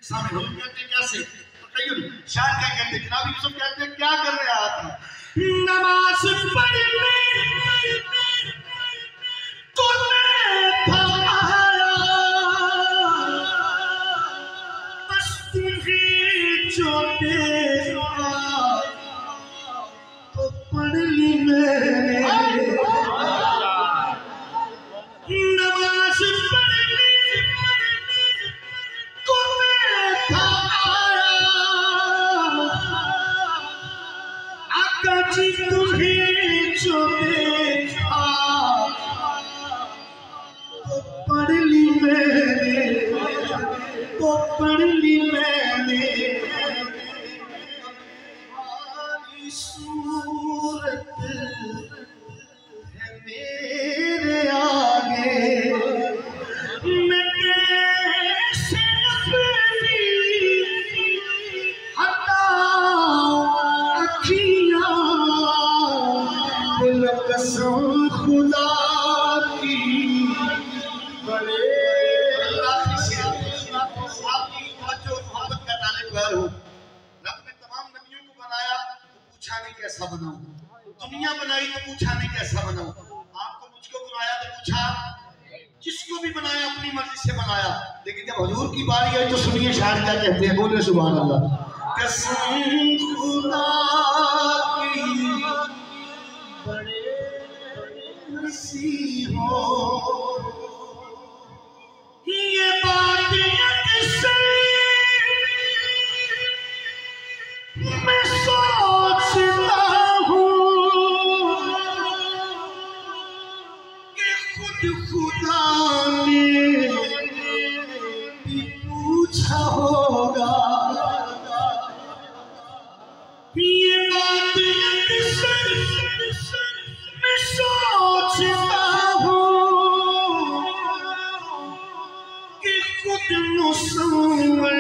سامنے ہم کہتے ہیں کیسے تخیل شاعر کیا کہتے ہیں جناب یوسف کہتے ہیں کیا کر رہے آپ نماز پڑھنے تمہیں تھا آیا مستی ہی جو دیکھا تو پڑھ لی میں نے نماز پڑھنے جی تمہیں جو دیکھا تو پڑھ لی میں نے تو پڑھ لی میں نے تمہاری صورت ہے میرے آگے میں کیسے اپنی ہٹاؤں اکھیاں قسم خدا کی بڑے اللہ کی شیر آپ کی توجہ محبت کا طالب غیر ہو رب نے تمام نبیوں کو بنایا تو پوچھا نہیں کیسا بناؤں دنیا بنائی تو پوچھا نہیں کیسا بناؤں آپ کو مجھ کو بنایا تو پوچھا جس کو بھی بنایا اپنی مرضی سے بنایا لیکن جب حضور کی باری آئی تو سنیے شاعر کیا کہتے ہیں بولے سبحان اللہ قسم خدا کی بڑے نصیب ہو یہ بات اکثر میں سوچتا ہوں کہ خود خدا نے بھی پوچھا ہوگا یہ بات اکثر میں سوچتا ہوں کہ خود مصور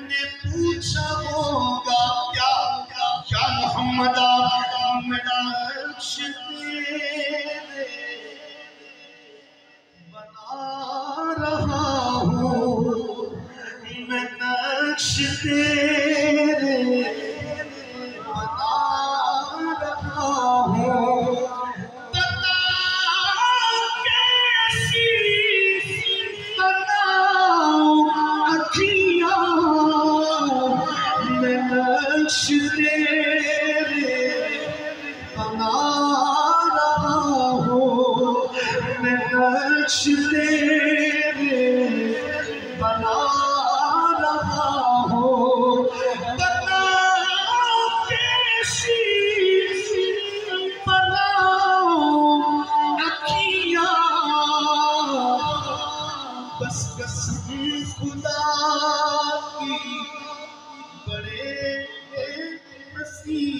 نے پوچھا ہوگا کیا محمد میرا نقش تیرے بنا رہا ہوں میں نقش تیرے نقش تیرے بنا رہا ہوں میں نقش تیرے بنا رہا ہوں بتاؤ کیسی بناؤں اکھیاں بس قسم خدا کی بڑے نصیب